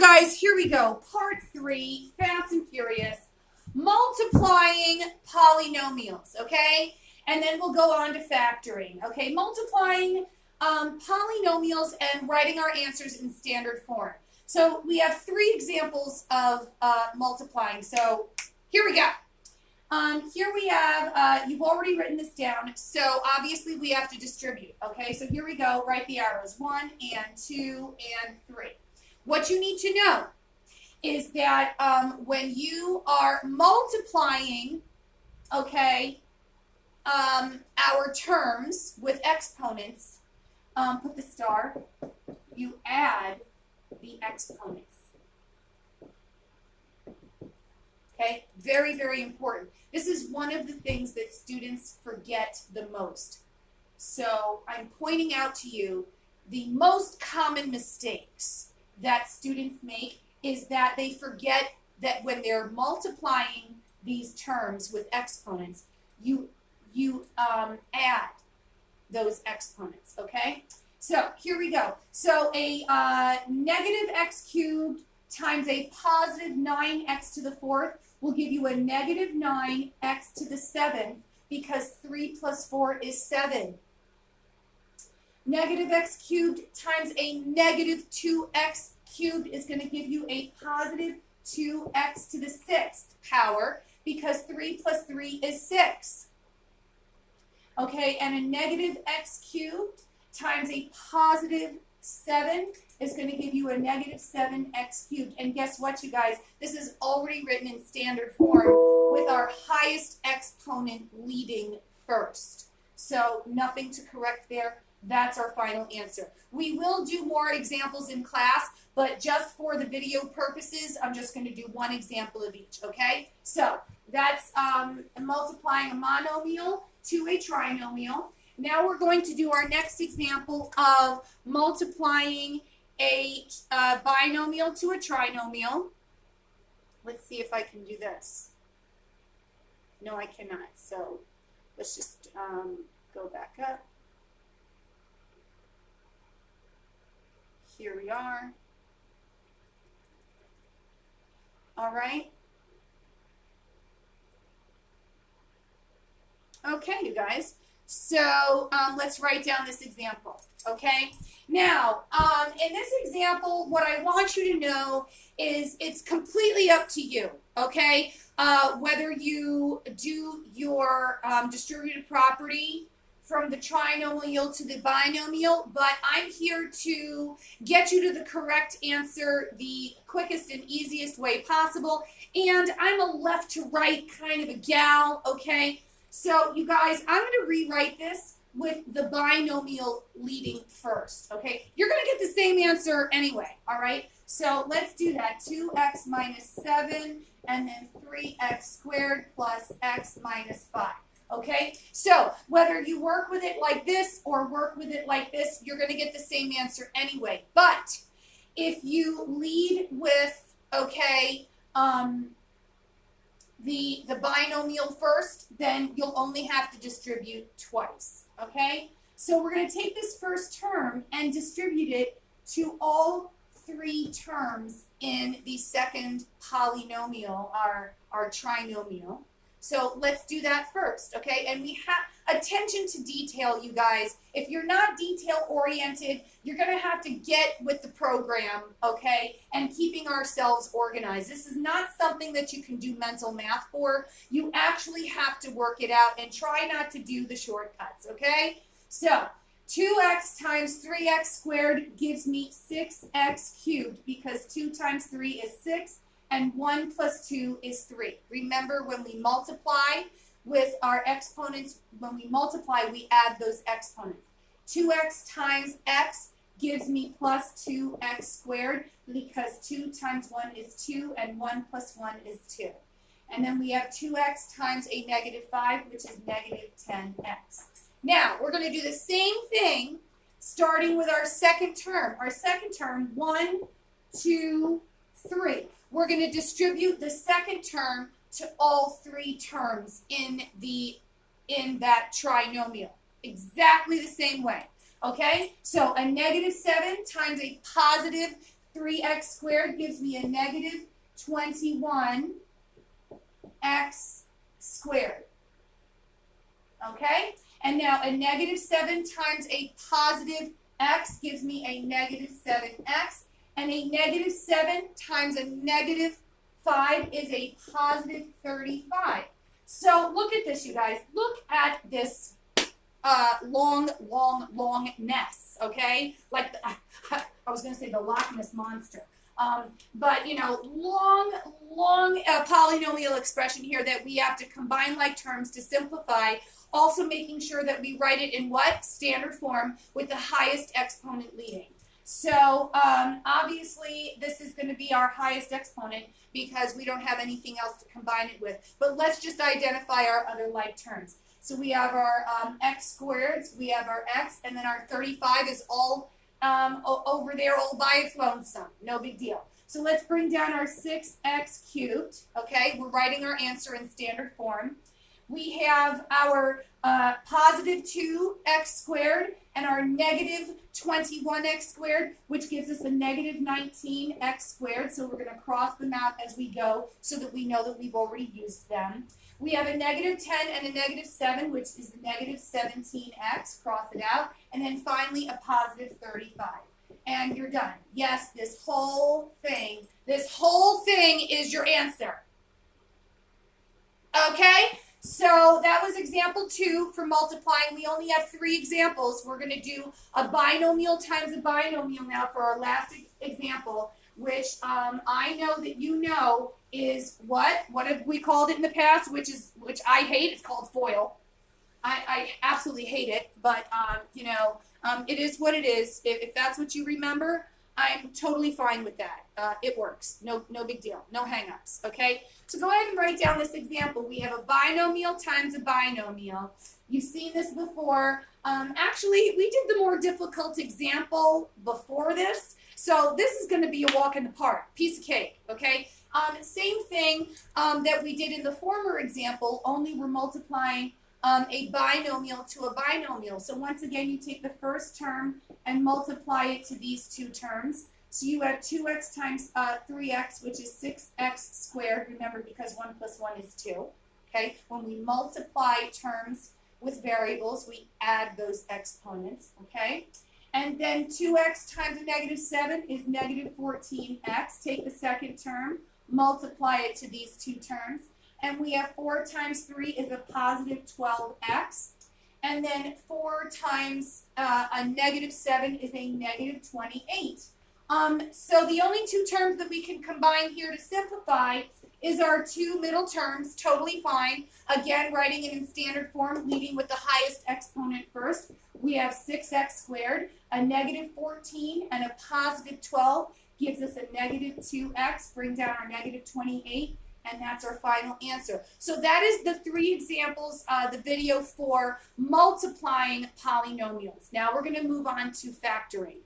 guys, here we go. Part 3, fast and furious. Multiplying polynomials, okay? And then we'll go on to factoring, okay? Multiplying polynomials and writing our answers in standard form. So we have 3 examples of multiplying. So here we go. Here we have, you've already written this down, so obviously we have to distribute, okay? So here we go, write the arrows, 1 and 2 and 3. What you need to know is that when you are multiplying, okay, our terms with exponents, put the star, you add the exponents. Okay, very, very important. This is one of the things that students forget the most. So I'm pointing out to you the most common mistakes that students make is that they forget that when they're multiplying these terms with exponents, you add those exponents, okay? So here we go. So a negative x cubed times a positive 9x to the 4th will give you a negative 9x to the 7th because 3 plus 4 is 7. Negative x cubed times a negative 2x cubed is going to give you a positive 2x to the 6th power because 3 plus 3 is 6. Okay, and a negative x cubed times a positive 7 is going to give you a negative 7x cubed. And guess what, you guys? This is already written in standard form with our highest exponent leading first. So nothing to correct there. That's our final answer. We will do more examples in class, but just for the video purposes, I'm just going to do one example of each, okay? So that's multiplying a monomial to a trinomial. Now we're going to do our next example of multiplying a binomial to a trinomial. Let's see if I can do this. No, I cannot. So let's just go back up. Here we are. All right. Okay, you guys. So let's write down this example, okay? Now, in this example, what I want you to know is it's completely up to you, okay? Whether you do your distributive property from the trinomial to the binomial, but I'm here to get you to the correct answer the quickest and easiest way possible, and I'm a left to right kind of a gal, okay? So, you guys, I'm going to rewrite this with the binomial leading first, okay? You're going to get the same answer anyway, all right? So, let's do that. 2x minus 7 and then 3x squared plus x minus 5, okay? So, whether you work with it like this or work with it like this, you're going to get the same answer anyway. But if you lead with, okay, the binomial first, then you'll only have to distribute twice, okay? So we're going to take this first term and distribute it to all 3 terms in the second polynomial, our trinomial. So let's do that first, okay? And we have attention to detail, you guys. If you're not detail-oriented, you're going to have to get with the program, okay, and keeping ourselves organized. This is not something that you can do mental math for. You actually have to work it out and try not to do the shortcuts, okay? So 2x times 3x squared gives me 6x cubed because 2 times 3 is 6. And 1 plus 2 is 3. Remember, when we multiply with our exponents, when we multiply, we add those exponents. 2x times x gives me plus 2x squared because 2 times 1 is 2 and 1 plus 1 is 2. And then we have 2x times a negative 5, which is negative 10x. Now, we're going to do the same thing starting with our second term. Our second term, 1, 2, 3. We're going to distribute the second term to all 3 terms in that trinomial. Exactly the same way. Okay? So a negative 7 times a positive 3x squared gives me a negative 21x squared. Okay? And now a negative 7 times a positive x gives me a negative 7x. And a negative 7 times a negative 5 is a positive 35. So look at this, you guys. Look at this longness, okay? Like, I was going to say the Loch Ness Monster. But, you know, long polynomial expression here that we have to combine like terms to simplify, also making sure that we write it in what? Standard form with the highest exponent leading. So obviously this is going to be our highest exponent because we don't have anything else to combine it with. But let's just identify our other like terms. So we have our x squareds, we have our x, and then our 35 is all over there all by its lonesome. No big deal. So let's bring down our 6x cubed. Okay, we're writing our answer in standard form. We have our positive 2x squared and our negative 21x squared, which gives us a negative 19x squared. So we're going to cross them out as we go so that we know that we've already used them. We have a negative 10 and a negative 7, which is a negative 17x. Cross it out. And then finally a positive 35. And you're done. Yes, this whole thing is your answer. Okay? So that was example 2 for multiplying. We only have 3 examples. We're going to do a binomial times a binomial now for our last example, which I know that you know is what? What have we called it in the past? Which I hate. It's called FOIL. I absolutely hate it, but you know, it is what it is. If that's what you remember, I'm totally fine with that. It works. No big deal. No hang-ups. Okay? So go ahead and write down this example. We have a binomial times a binomial. You've seen this before. Actually, we did the more difficult example before this. So this is going to be a walk in the park. Piece of cake. Okay? Same thing that we did in the former example, only we're multiplying a binomial to a binomial. So once again, you take the first term and multiply it to these two terms. So you have 2x times 3x, which is 6x squared. Remember, because 1 plus 1 is 2. Okay? When we multiply terms with variables, we add those exponents. Okay? And then 2x times a negative 7 is negative 14x. Take the second term, multiply it to these two terms. And we have 4 times 3 is a positive 12x. And then 4 times a negative 7 is a negative 28. So the only two terms that we can combine here to simplify is our two middle terms, totally fine. Again, writing it in standard form, leading with the highest exponent first. We have 6x squared, a negative 14, and a positive 12 gives us a negative 2x. Bring down our negative 28. And that's our final answer. So that is the 3 examples, the video for multiplying polynomials. Now we're going to move on to factoring.